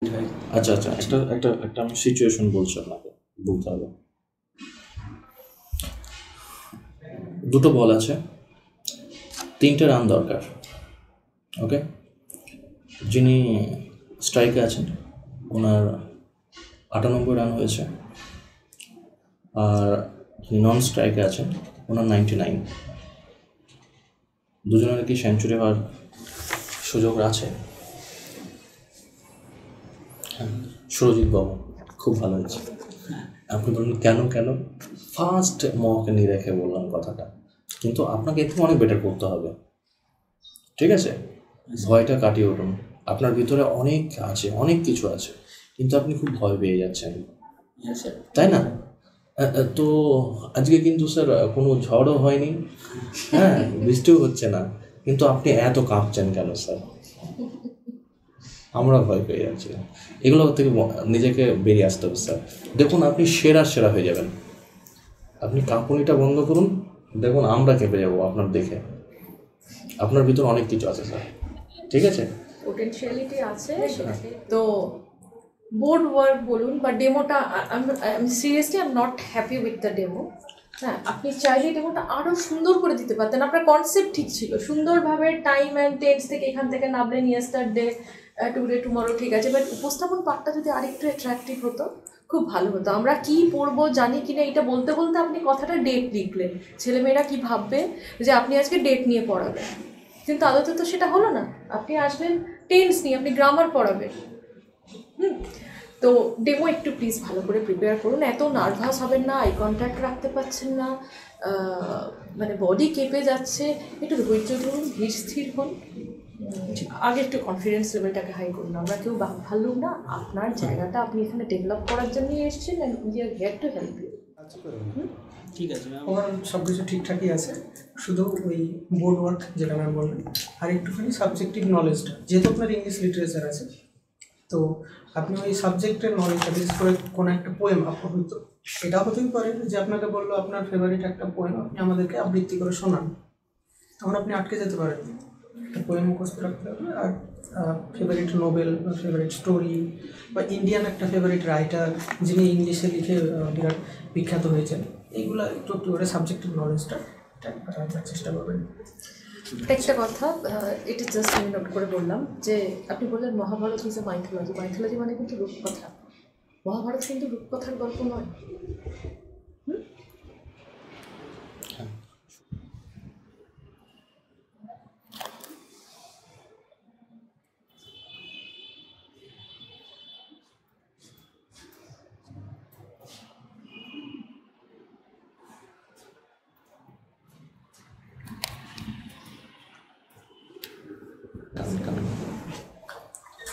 আচ্ছা আচ্ছা, একটা একটা একটা আমি সিচুয়েশন বলছি, আপনাকে বলতে হবে। দুটো বল আছে, 3টে রান দরকার। ওকে, যিনি স্ট্রাইকে আছেন ওনার 98 রান হয়েছে, আর যিনি নন স্ট্রাইকে আছেন ওনার 99। দুজনের কি সেঞ্চুরি হওয়ার সুযোগ আছে? হ্যাঁ, সুরজিৎ বাবু খুব ভালো হয়েছে। আপনি বলুন কেন কেন ফার্স্ট মহকে নিয়ে রেখে বললাম কথাটা, কিন্তু আপনাকে এর থেকে অনেক বেটার করতে হবে। ঠিক আছে, ভয়টা কাটিয়ে উঠুন। আপনার ভিতরে অনেক আছে, অনেক কিছু আছে, কিন্তু আপনি খুব ভয় পেয়ে যাচ্ছেন, তাই না? তো আজকে কিন্তু স্যার কোনো ঝড়ও হয়নি, হ্যাঁ, বৃষ্টিও হচ্ছে না, কিন্তু আপনি এত কাঁপছেন কেন স্যার? আমরা ভয় পেয়ে যাচ্ছি। এগুলো থেকে নিজেকে বেরিয়ে আসতে হবে স্যার। দেখুন আপনি সেরা হয়ে যাবেন। আপনি কাঁপুনিটা বন্ধ করুন, দেখুন আমরা কেঁপে যাবো আপনার দেখে। আপনার ভিতর অনেক কিছু আছে স্যার, ঠিক আছে, পোটেনশিয়ালিটি আছে। তো বোর্ড ওয়ার্ক বলুন বা ডেমোটা, আমি seriously I am not happy with the demo. হ্যাঁ, আপনি চাইলে ডেমোটা আরও সুন্দর করে দিতে পারতেন। আপনার কনসেপ্ট ঠিক ছিল, সুন্দরভাবে টাইম অ্যান্ড টেন্স থেকে এখান থেকে নামলেন ইয়েস্টারডে টুডে টুমরো, ঠিক আছে, বাট উপস্থাপন পার্টটা যদি আরেকটু অ্যাট্রাকটিভ হতো খুব ভালো হতো। আমরা কি পড়বো জানি কিনা এটা বলতে বলতে আপনি কথাটা ডেট লিখলেন, ছেলেমেয়েরা কি ভাববে যে আপনি আজকে ডেট নিয়ে পড়াবেন, কিন্তু আদতে তো সেটা হলো না। আপনি আসবেন টেন্স নিয়ে, আপনি গ্রামার পড়াবেন। তো ডেমো একটু প্লিজ ভালো করে প্রিপেয়ার করুন। এত নার্ভাস হবেন না, আই কন্ট্যাক্ট রাখতে পারছেন না, মানে বডি কেঁপে যাচ্ছে, একটু ধৈর্য ধরুন, ধীর স্থির হন। আগে একটু কনফিডেন্স লেভেলটাকে হাই করুন। আমরা কেউ ভাবলুম না, আপনার জায়গাটা আপনি এখানে ডেভেলপ করার জন্যই এসেছেন, and we are here to help you. ঠিক আছে ম্যাম, আমার সব কিছু ঠিকঠাকই আছে, শুধু ওই বোর্ড ওয়ার্ক যেটা ম্যাম বললেন, আর একটুখানি সাবজেক্টিভ নলেজটা, যেহেতু আপনার ইংলিশ লিটারেচার আছে, তো আপনি ওই সাবজেক্টের নলেজটা বিশেষ করে কোনো একটা পোয়েম হয়তো এটা হতেই পারে যে আপনাকে বললো আপনার ফেভারিট একটা পোয়েম আপনি আমাদেরকে আবৃত্তি করে শোনান, তখন আপনি আটকে যেতে পারেন। একটা পোয়েম মুখস্থ রাখতে হবে, আর ফেভারিট নোবেল বা ফেভারিট স্টোরি বা ইন্ডিয়ান একটা ফেভারিট রাইটার যিনি ইংলিশে লিখে বিরাট বিখ্যাত হয়েছেন, এইগুলো একটু একটু করে সাবজেক্টিভ নলেজটা রাখার চেষ্টা করবেন। একটা কথা, এটা জাস্ট আমি নোট করে বললাম যে আপনি বললেন Mahabharat is a mythology. Mythology মানে কিন্তু রূপকথা, মহাভারত কিন্তু রূপকথার গল্প নয়।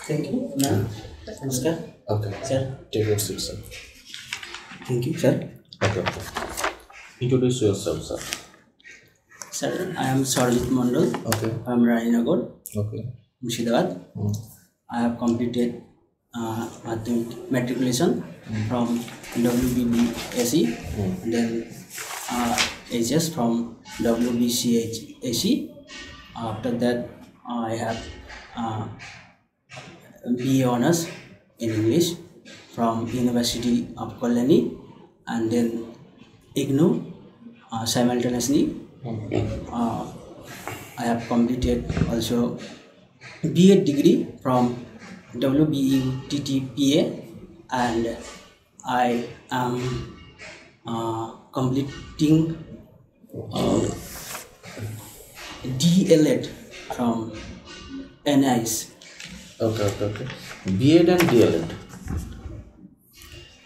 Thank you, ma'am. Namaskar. Okay Sir. Take it seat sir. Thank you, sir. Okay, introduce yourself sir. Sir, I am Sarojit Mondal okay from Raninagar, okay Murshidabad. I have completed matriculation from WBBSE, then HS from WBCHSE. After that, I have BA Honours in English from University of Kolani, and then IGNOU simultaneously. I have completed also BEd degree from WBUTTPA, and I am completing DLEd from NIS. Okay. B.Ed and D.L.Ed.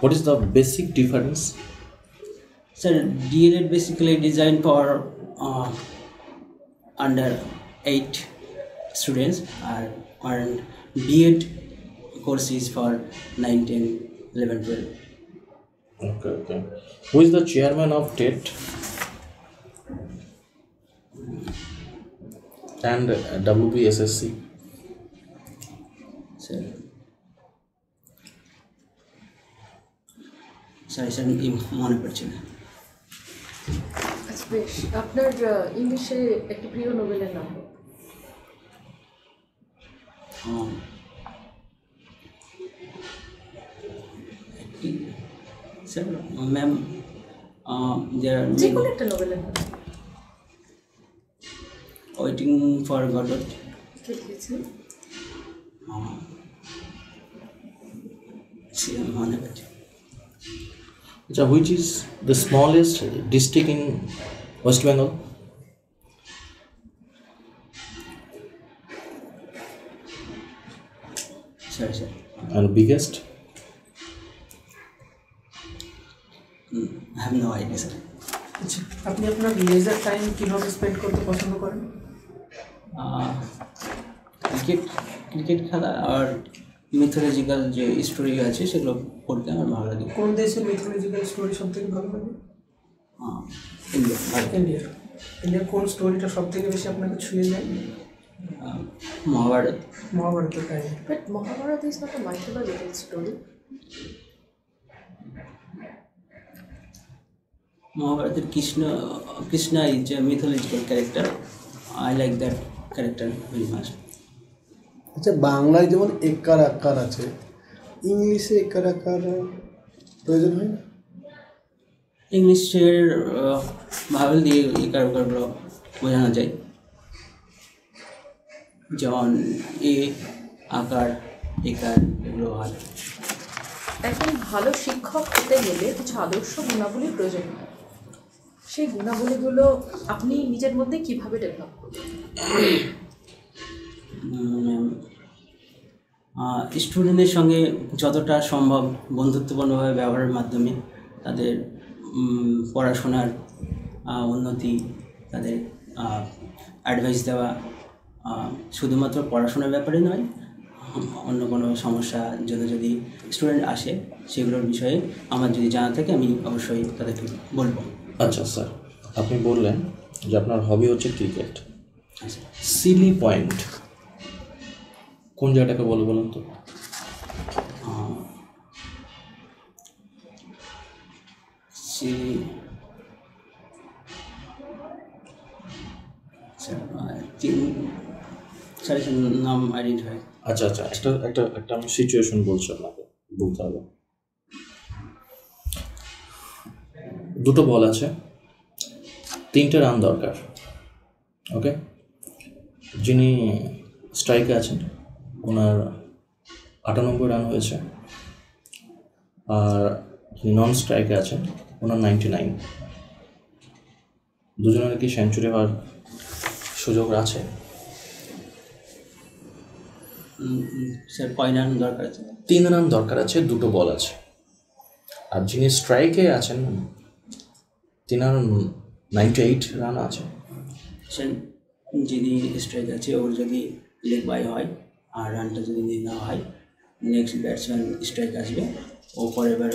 What is the basic difference? Sir, DLEd basically designed for under 8 students, and BEd course is for 9, 10, 11, 12. Okay. Who is the chairman of TET and WBSSC? Sorry sir, মনে পড়ছে না। আচ্ছা বেশ, আপনার ইংলিশে একটি প্রিয় নোবেলের নাম বলুন। স্যার ম্যাম দেয়ার যে কোনো একটা নোবেলের নাম ওয়েটিং ফর গডট, কে লিখেছেন? মনে আছে। আচ্ছা, which is the smallest district in West Bengal? Sir sir And biggest? I have no idea sir. আচ্ছা, আপনি আপনার লেজার টাইম কীভাবে স্পেন্ড করতে পছন্দ করেন? ক্রিকেট খেলা আর মিথোলজিক্যাল যে স্টোরি আছে সেগুলো পড়তে আমার ভালো লাগে। কোন দেশের মিথোলজিক্যাল স্টোরি সব থেকে ভালো লাগে? ইন্ডিয়া ভালো। ইন্ডিয়ার কোন স্টোরিটা সব থেকে বেশি আপনাকে ছুঁয়ে যায়? মহাভারত। মহাভারতের কাহিনী। But Mahabharata is not a mythological story. মহাভারতের Krishna is a mythological character. I like that character very much. আচ্ছা, বাংলায় যেমন একার আকার আছে, ইংলিশে একার আকার প্রয়োজন হয় না? ইংলিশের ভাওয়েল দিয়ে একার ওকারগুলো বোঝানো যায়, যেমন এ আকার একার এগুলো হয়। একজন ভালো শিক্ষক হতে গেলে কিছু আদর্শ গুণাবলীর প্রয়োজন হয়। সেই গুণাবলীগুলো আপনি নিজের মধ্যে কিভাবে ডেভেলপ করবেন? স্টুডেন্টের সঙ্গে যতটা সম্ভব বন্ধুত্বপূর্ণভাবে ব্যবহারের মাধ্যমে তাদের পড়াশোনার উন্নতি, তাদের অ্যাডভাইস দেওয়া, শুধুমাত্র পড়াশোনার ব্যাপারে নয়, অন্য কোনো সমস্যার জন্য যদি স্টুডেন্ট আসে সেগুলোর বিষয়ে আমার যদি জানা থাকে আমি অবশ্যই তাদেরকে বলবো। আচ্ছা স্যার, আপনি বললেন যে আপনার হবি হচ্ছে ক্রিকেট। আচ্ছা, সিলি পয়েন্ট কোন জায়গাটাকে বলুন তো? স্যার নাম আইডেন্টিফাই। আচ্ছা আচ্ছা, একটা একটা একটা আমি সিচুয়েশন বলছি, আপনাকে বলতে হবে। দুটো বল আছে, 3টে রান দরকার। ওকে, যিনি স্ট্রাইকে আছেন ওনার 98 রান হয়েছে, আর যিনি নন স্ট্রাইকে আছেন ওনার 99। দুজনের কি সেঞ্চুরি হওয়ার সুযোগ আছে? স্যার কয় রান দরকার আছে? 3 রান দরকার আছে, দুটো বল আছে। আর যিনি স্ট্রাইকে আছেন তিনার 98 রান আছে। স্যার যিনি স্ট্রাইক আছে ওর যদি লেগ বাই হয় আর রানটা যদি নিয়ে নেওয়া হয়, নেক্সট ব্যাটসম্যান স্ট্রাইক আসবে, ও পরের বার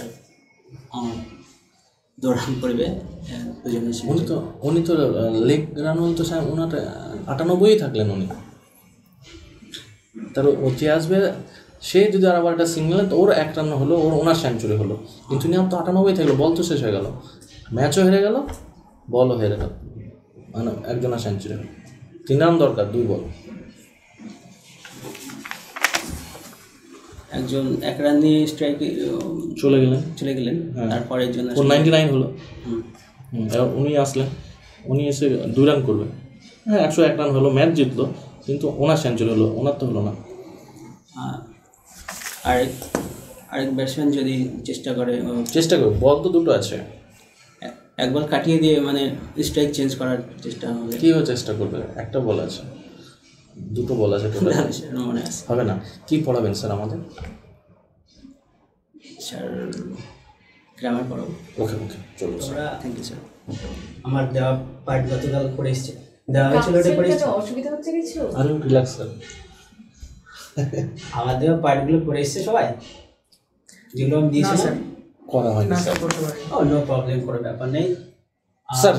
দৌড়ান করবে দুজনে। উনি তো লেগ রান হল তো স্যার ওনার 98 থাকলেন উনি। তার ও যে আসবে সে যদি আর আবার একটা সিঙ্গেল তো ওর 1 রান হলো, ওনার সেঞ্চুরি হলো, কিন্তু উনি তো 98 থাকলো, বল তো শেষ হয়ে গেল, ম্যাচও হেরে গেল, বলও হেরে গেল, মানে একজনের সেঞ্চুরি হলো। 3 রান দরকার, 2 বল। একজন 1 রান দিয়ে স্ট্রাইকে চলে গেলেন, তারপরের জন্য ওর 99 হলো। এবার উনি আসলেন, উনি এসে 2 রান করবে, হ্যাঁ 101 রান হলো, ম্যাচ জিতলো, কিন্তু ওনার সেঞ্চুরি হলো, ওনার তো হলো না। আরেক ব্যাটসম্যান যদি চেষ্টা করে, বল তো দুটো আছে, এক বল কাটিয়ে দিয়ে মানে স্ট্রাইক চেঞ্জ করার চেষ্টা হবে। কীভাবে চেষ্টা করবে? একটা বল আছে, দুটো বল আছে, মনে আছে হবে না। কী পড়াবেন স্যার আমাদের? স্যার গ্রামার পড়াবো। ওকে চলো স্যার। Thank you sir. আমার দেওয়া পার্ট গতকাল করে এসছে, দেওয়া হয়েছিল, ওটা করে এসছে। অসুবিধা হচ্ছে কিছু? আরে রিল্যাক্স স্যার। আমার দেওয়া পার্টগুলো করে এসছে সবাই, যেগুলো আমি দিয়েছিলাম। করা হয়নি না স্যার। স্যার, করতে পারি। ও নো প্রবলেম, কোনো ব্যাপার নেই স্যার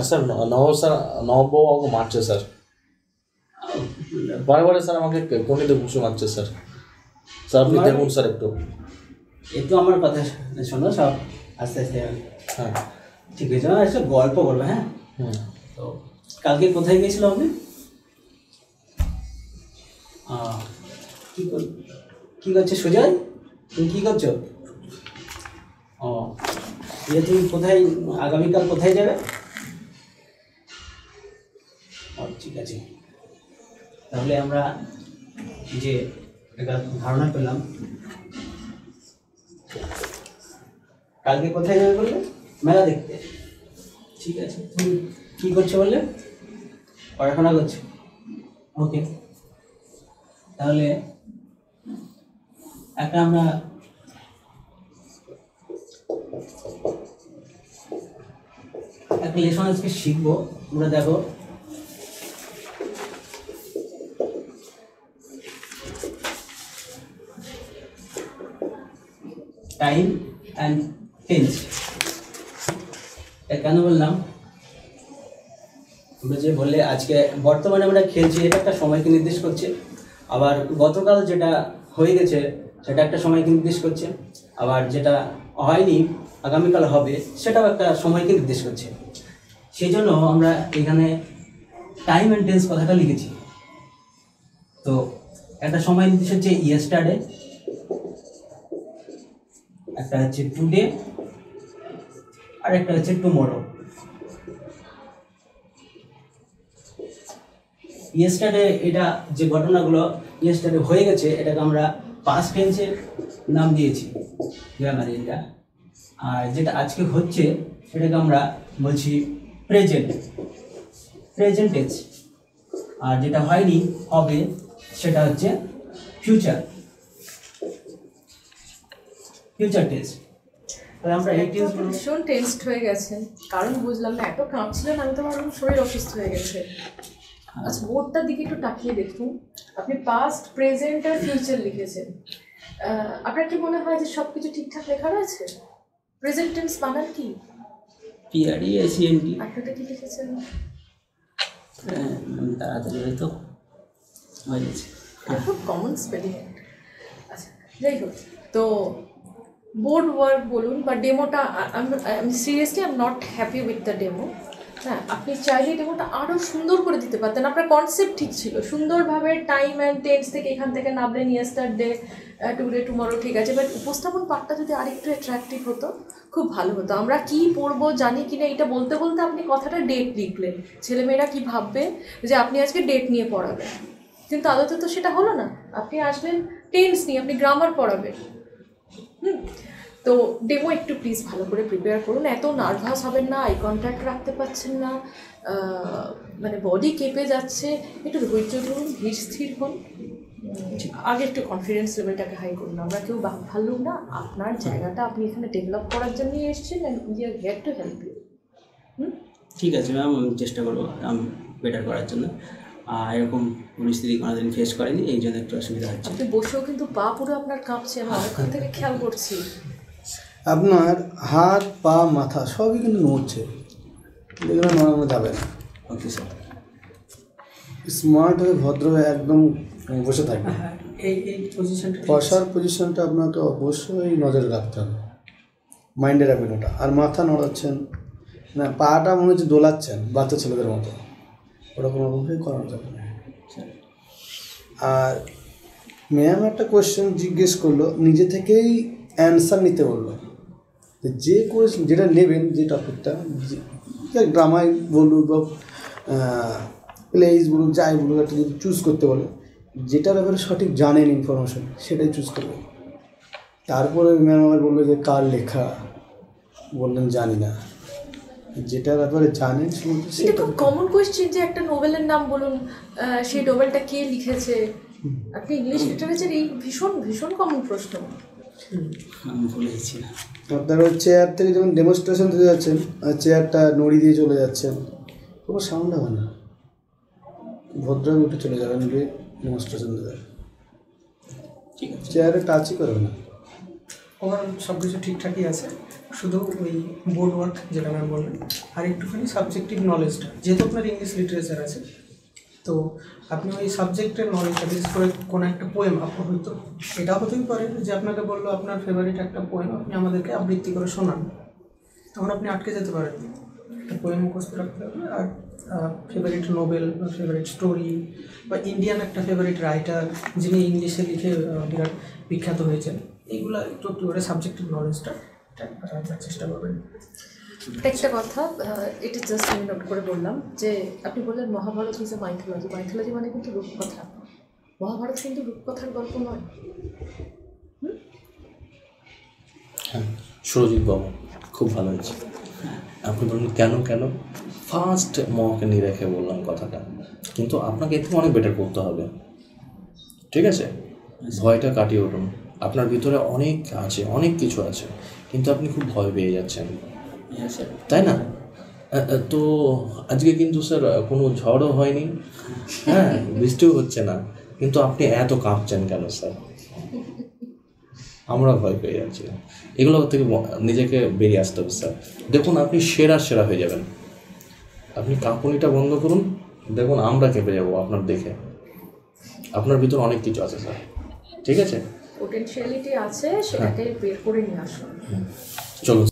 নববাবু আমাকে মারছে স্যার, বারে স্যার আমাকে কোনিতে ঘুষে মারছে স্যার। আপনি দেখুন স্যার একটু। একটু আমার কথা শোনো, সব আস্তে আস্তে। হ্যাঁ ঠিক আছে, একটা গল্প বলবো। হ্যাঁ, তো কালকে কোথায় গিয়েছিল আপনি? কী করছো সুজয়? তুমি কী করছো? ও তুমি কোথায় আগামীকাল কোথায় যাবে? ঠিক আছে, তাহলে আমরা যে একটা ধারণা পেলাম, কালকে কোথায় যাবে বললে? মেলা দেখতে। ঠিক আছে, তুমি কী করছো বললে? পড়াশোনা করছো? ওকে, তাহলে একটা আমরা একটা লেসন আজকে শিখবো। তোমরা দেখো, টাইম অ্যান্ড টেন্স। এটা কেন বললাম? তোমরা যে বললে আজকে বর্তমানে আমরা খেলছি, এটা একটা সময়কে নির্দেশ করছে। আবার গতকাল যেটা হয়ে গেছে সেটা একটা সময়কে নির্দেশ করছে। আবার যেটা হয়নি আগামীকাল হবে সেটাও একটা সময়কে নির্দেশ করছে। সেই জন্য আমরা এখানে টাইম অ্যান্ড টেন্স কথাটা লিখেছি। তো একটা সময় নির্দেশ হচ্ছে ইয়েস্টারডে, একটা হচ্ছে টুডে, আর একটা হচ্ছে টুমরো। ইয়েস্টারডে, এটা যে ঘটনাগুলো ইয়েস্টারডে হয়ে গেছে এটাকে আমরা পাস্ট টেন্সের নাম দিয়েছি গ্রামারে এটা। আর যেটা আজকে হচ্ছে সেটাকে আমরা বলছি প্রেজেন্ট টেন্স। আর যেটা হয়নি হবে সেটা হচ্ছে ফিউচার টেন্স। তাহলে আমরা এই টেন্সগুলো ভীষণ টেন্সড হয়ে গেছেন, কারণ বুঝলাম না, এত কাঁপছিলেন আমি তো ভাবলাম শরীর অসুস্থ হয়ে গেছে। আচ্ছা, বোর্ডটার দিকে একটু তাকিয়ে দেখুন। আপনি পাস্ট, প্রেজেন্ট আর ফিউচার লিখেছেন। আপনার কি মনে হয় যে সব কিছু ঠিকঠাক লেখা রয়েছে? প্রেজেন্ট টেন্স বানান কি? PRESENT। আপনারা কি লিখেছেন? তাড়াতাড়ি হয়তো হয়ে গেছে। খুব কমন স্পেলিং। আচ্ছা, যাই হোক, তো বোর্ড ওয়ার্ক বলুন বা ডেমোটা, আমি seriously I am not happy with the demo. হ্যাঁ, আপনি চাইলে ডেমোটা আরও সুন্দর করে দিতে পারতেন। আপনার কনসেপ্ট ঠিক ছিল, সুন্দরভাবে টাইম অ্যান্ড টেন্স থেকে এখান থেকে নামলেন ইয়েস্টারডে, টুডে, টুমরো, ঠিক আছে, বাট উপস্থাপন পার্টটা যদি আরেকটু অ্যাট্রাকটিভ হতো খুব ভালো হতো। আমরা কি পড়বো জানি কিনা এটা বলতে বলতে আপনি কথাটা ডেট লিখলেন। ছেলেমেয়েরা কি ভাববে যে আপনি আজকে ডেট নিয়ে পড়াবেন, কিন্তু আদতে তো সেটা হলো না। আপনি আসবেন টেন্স নিয়ে, আপনি গ্রামার পড়াবেন। তো ডেমো একটু প্লিজ ভালো করে প্রিপেয়ার করুন। এত নার্ভাস হবেন না, আই কন্ট্যাক্ট রাখতে পারছেন না, মানে বডি কেঁপে যাচ্ছে, একটু ধৈর্য ধরুন, ধীর স্থির হন। আগে একটু কনফিডেন্স লেভেলটাকে হাই করুন। আমরা কেউ ভাল্লুক না, আপনার জায়গাটা আপনি এখানে ডেভেলপ করার জন্যই এসেছেন, and we are here to help you. ঠিক আছে ম্যাম, আমি চেষ্টা করবো বেটার করার জন্য। এরকম পরিস্থিতি কোনোদিন ফেস করেনি, এই জন্য একটু অসুবিধা হচ্ছে। আপনি বসেও কিন্তু পা পুরো আপনার কাঁপছে, আমি অনেকক্ষণ থেকে খেয়াল করছি। আপনার হাত, পা, মাথা সবই কিন্তু নড়ছে, যেগুলো নড়ানো যাবে না। Okay sir. স্মার্ট হয়ে ভদ্র হয়ে একদম বসে থাকবে। এই পজিশনটা, বসার পজিশনটা আপনাকে অবশ্যই নজরে রাখতে হবে, মাইন্ডে রাখবেন ওটা। আর মাথা নড়াচ্ছেন না, পাটা মনে হচ্ছে দোলাচ্ছেন বাচ্চা ছেলেদের মতো, ওটা কোনোভাবেই করানো যাবে না। আর ম্যাম একটা কোয়েশ্চেন জিজ্ঞেস করলো, নিজে থেকেই অ্যান্সার নিতে বললো। যে কোয়েশ্চেন যেটা নেবেন, যে টপিকটা, ড্রামাই বলুক বা প্লেস বলুক, যাই বলুক, একটা যদি চুজ করতে বলে, যেটার ব্যাপারে সঠিক জানেন ইনফরমেশন, সেটাই চুজ করবেন। তারপরে ম্যাম আমার বললো যে কার লেখা, বললেন জানি না। যেটা ব্যাপারে জানেন এটা খুব কমন কোয়েশ্চেন যে একটা নোবেলের নাম বলুন, সেই নোবেলটা কে লিখেছে। আপনি ইংলিশ লিটারেচার, এই ভীষণ ভীষণ কমন প্রশ্ন। আমি ভুলে যাচ্ছি না। আপনারা ওই চেয়ার থেকে যখন ডেমনস্ট্রেশন দিতে যাচ্ছেন, আর চেয়ারটা নড়ি দিয়ে চলে যাচ্ছেন, কোনো সাউন্ড হবে না, ভদ্রভাবে উঠে চলে যাবেন, ডেমনস্ট্রেশন দিতে। ঠিক আছে, চেয়ারে টাচই করবে না। ওভারঅল সব কিছু ঠিকঠাকই আছে, শুধু ওই বোর্ড ওয়ার্ক যেটা ম্যাম বললেন, আর একটুখানি সাবজেক্টিভ নলেজটা, যেহেতু আপনার ইংলিশ লিটারেচার আছে, তো আপনি ওই সাবজেক্টের নলেজটা বেস করে কোনো একটা পোয়েম আপনার হয়তো, এটা হতেই পারে যে আপনাকে বললো আপনার ফেভারিট একটা পোয়েম আপনি আমাদেরকে আবৃত্তি করে শোনান, তখন আপনি আটকে যেতে পারেন। একটা পোয়েম মুখস্থ রাখতে হবে, আর ফেভারিট নোবেল বা ফেভারিট স্টোরি বা ইন্ডিয়ান একটা ফেভারিট রাইটার যিনি ইংলিশে লিখে বিরাট বিখ্যাত হয়েছেন, এইগুলো একটু একটু করে সাবজেক্টিভ নলেজটা রাখার চেষ্টা করবেন। একটা কথা, এটা জাস্ট আমি নোট করে বললাম যে আপনি বললেন Mahabharat is a mythology. Mythology মানে কিন্তু রূপকথা। মহাভারত কিন্তু রূপকথার গল্প নয়। হ্যাঁ, সুরজিৎ বাবু খুব ভালো হয়েছে। আপনি বলুন কেন কেন ফার্স্ট মকে নিয়ে রেখে বললাম কথাটা, কিন্তু আপনাকে এর থেকে অনেক বেটার করতে হবে। ঠিক আছে, ভয়টা কাটিয়ে উঠুন। আপনার ভিতরে অনেক আছে, অনেক কিছু আছে, কিন্তু আপনি খুব ভয় পেয়ে যাচ্ছেন, তাই না? তো আজকে কিন্তু স্যার কোনো ঝড়ও হয়নি, হ্যাঁ বৃষ্টিও হচ্ছে না, কিন্তু আপনি এত কাঁপছেন কেন স্যার? আমরা ভয় পেয়ে যাচ্ছি। এগুলো থেকে নিজেকে বেরিয়ে আসতে হবে স্যার। দেখুন আপনি সেরা হয়ে যাবেন। আপনি কাঁপুনিটা বন্ধ করুন, দেখুন আমরা কেঁপে যাবো আপনার দেখে। আপনার ভিতর অনেক কিছু আছে স্যার, ঠিক আছে? পোটেনশিয়ালিটি আছে, সেটাকে বের করে নিয়ে আসুন। চলুন।